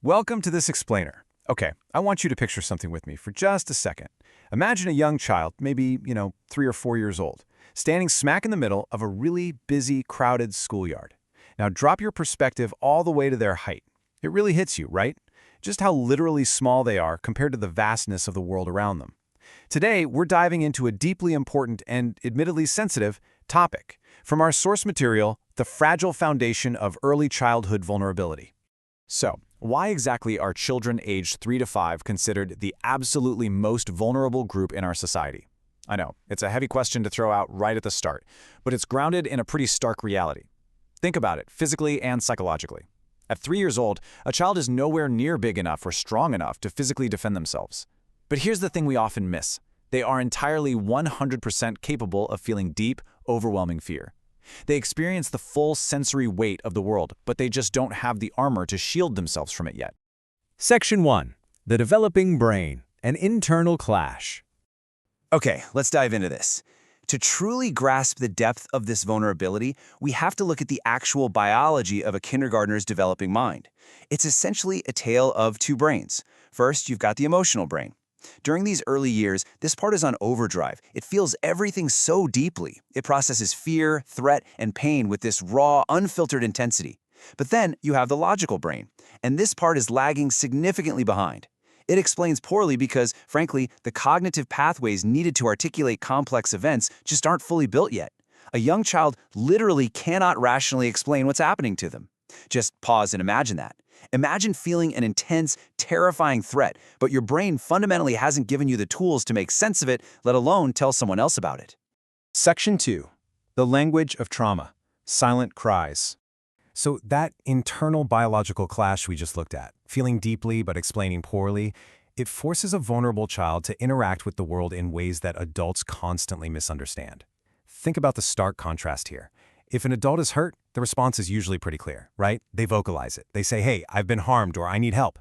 Welcome to this explainer. Okay, I want you to picture something with me for just a second. Imagine a young child, maybe, 3 or 4 years old, standing smack in the middle of a really busy, crowded schoolyard. Now drop your perspective all the way to their height. It really hits you, right? Just how literally small they are compared to the vastness of the world around them. Today, we're diving into a deeply important and admittedly sensitive topic from our source material, The Fragile Foundation of Early Childhood Vulnerability. So, why exactly are children aged 3 to 5 considered the absolutely most vulnerable group in our society? I know, it's a heavy question to throw out right at the start, but it's grounded in a pretty stark reality. Think about it, physically and psychologically. At 3 years old, a child is nowhere near big enough or strong enough to physically defend themselves. But here's the thing we often miss. They are entirely 100% capable of feeling deep, overwhelming fear. They experience the full sensory weight of the world, but they just don't have the armor to shield themselves from it yet. Section 1. The Developing Brain, an Internal Clash. Okay, let's dive into this. To truly grasp the depth of this vulnerability, we have to look at the actual biology of a kindergartner's developing mind. It's essentially a tale of two brains. First, you've got the emotional brain. During these early years, this part is on overdrive. It feels everything so deeply. It processes fear, threat, and pain with this raw, unfiltered intensity. But then you have the logical brain, and this part is lagging significantly behind. It explains poorly because, frankly, the cognitive pathways needed to articulate complex events just aren't fully built yet. A young child literally cannot rationally explain what's happening to them. Just pause and imagine that. Imagine feeling an intense, terrifying threat, but your brain fundamentally hasn't given you the tools to make sense of it, let alone tell someone else about it. Section 2. The Language of Trauma. Silent Cries. So that internal biological clash we just looked at, feeling deeply but explaining poorly, it forces a vulnerable child to interact with the world in ways that adults constantly misunderstand. Think about the stark contrast here. If an adult is hurt, the response is usually pretty clear, right? They vocalize it. They say, hey, I've been harmed or I need help.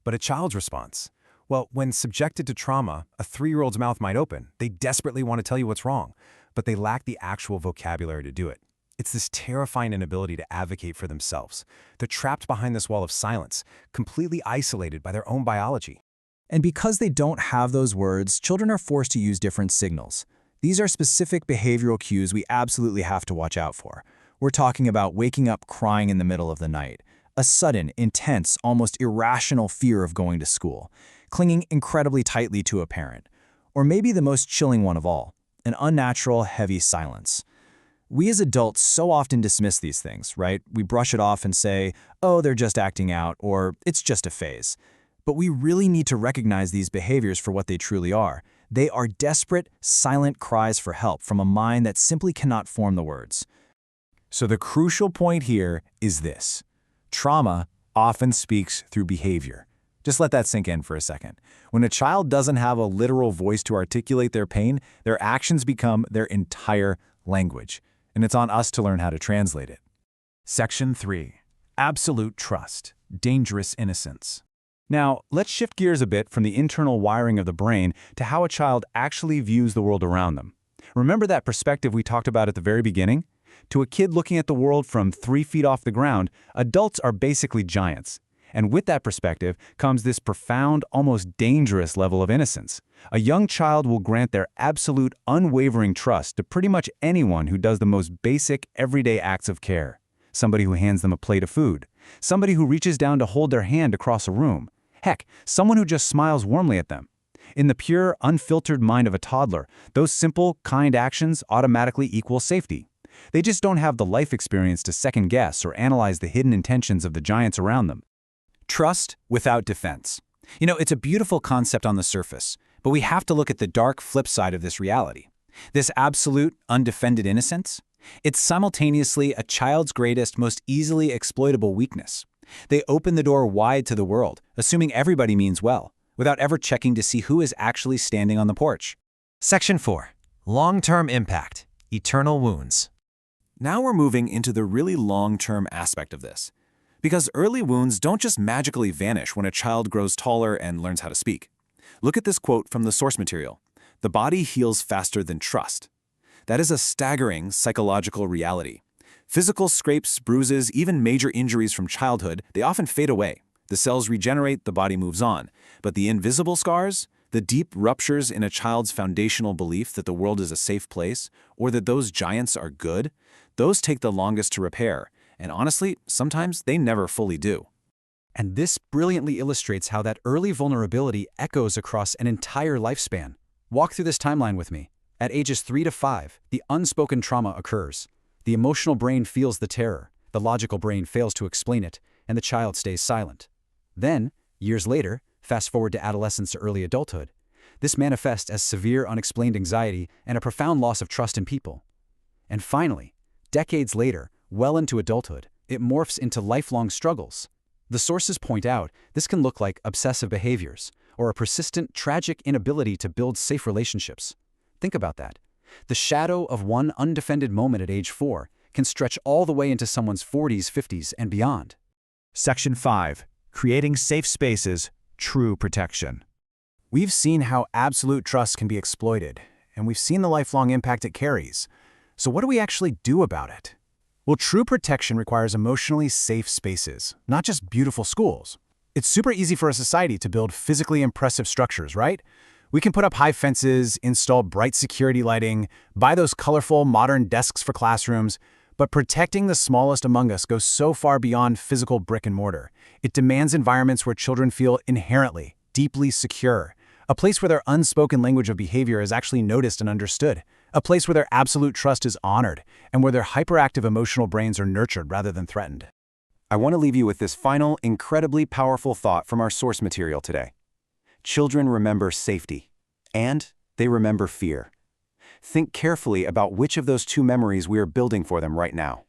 But a child's response? Well, when subjected to trauma, a 3-year-old's mouth might open. They desperately want to tell you what's wrong, but they lack the actual vocabulary to do it. It's this terrifying inability to advocate for themselves. They're trapped behind this wall of silence, completely isolated by their own biology. And because they don't have those words, children are forced to use different signals. These are specific behavioral cues we absolutely have to watch out for. We're talking about waking up crying in the middle of the night, a sudden, intense, almost irrational fear of going to school, clinging incredibly tightly to a parent, or maybe the most chilling one of all, an unnatural, heavy silence. We as adults so often dismiss these things, right? We brush it off and say, oh, they're just acting out, or it's just a phase. But we really need to recognize these behaviors for what they truly are. They are desperate, silent cries for help from a mind that simply cannot form the words. So the crucial point here is this. Trauma often speaks through behavior. Just let that sink in for a second. When a child doesn't have a literal voice to articulate their pain, their actions become their entire language. And it's on us to learn how to translate it. Section 3. Absolute Trust. Dangerous Innocence. Now, let's shift gears a bit from the internal wiring of the brain to how a child actually views the world around them. Remember that perspective we talked about at the very beginning? To a kid looking at the world from 3 feet off the ground, adults are basically giants. And with that perspective comes this profound, almost dangerous level of innocence. A young child will grant their absolute, unwavering trust to pretty much anyone who does the most basic, everyday acts of care. Somebody who hands them a plate of food. Somebody who reaches down to hold their hand across a room. Heck, someone who just smiles warmly at them. In the pure, unfiltered mind of a toddler, those simple, kind actions automatically equal safety. They just don't have the life experience to second-guess or analyze the hidden intentions of the giants around them. Trust without defense. It's a beautiful concept on the surface, but we have to look at the dark flip side of this reality. This absolute, undefended innocence, it's simultaneously a child's greatest, most easily exploitable weakness. They open the door wide to the world, assuming everybody means well, without ever checking to see who is actually standing on the porch. Section 4. Long-term Impact. Eternal Wounds. Now we're moving into the really long-term aspect of this. Because early wounds don't just magically vanish when a child grows taller and learns how to speak. Look at this quote from the source material. The body heals faster than trust. That is a staggering psychological reality. Physical scrapes, bruises, even major injuries from childhood, they often fade away. The cells regenerate, the body moves on. But the invisible scars, the deep ruptures in a child's foundational belief that the world is a safe place, or that those giants are good, those take the longest to repair. And honestly, sometimes they never fully do. And this brilliantly illustrates how that early vulnerability echoes across an entire lifespan. Walk through this timeline with me. At ages 3 to 5, the unspoken trauma occurs. The emotional brain feels the terror, the logical brain fails to explain it, and the child stays silent. Then, years later, fast forward to adolescence to early adulthood, this manifests as severe unexplained anxiety and a profound loss of trust in people. And finally, decades later, well into adulthood, it morphs into lifelong struggles. The sources point out this can look like obsessive behaviors or a persistent, tragic inability to build safe relationships. Think about that. The shadow of one undefended moment at age 4 can stretch all the way into someone's 40s, 50s, and beyond. Section 5. Creating safe spaces, true protection. We've seen how absolute trust can be exploited, and we've seen the lifelong impact it carries. So what do we actually do about it? Well, true protection requires emotionally safe spaces, not just beautiful schools. It's super easy for a society to build physically impressive structures, right? We can put up high fences, install bright security lighting, buy those colorful modern desks for classrooms, but protecting the smallest among us goes so far beyond physical brick and mortar. It demands environments where children feel inherently, deeply secure, a place where their unspoken language of behavior is actually noticed and understood, a place where their absolute trust is honored, and where their hyperactive emotional brains are nurtured rather than threatened. I want to leave you with this final, incredibly powerful thought from our source material today. Children remember safety, and they remember fear. Think carefully about which of those two memories we are building for them right now.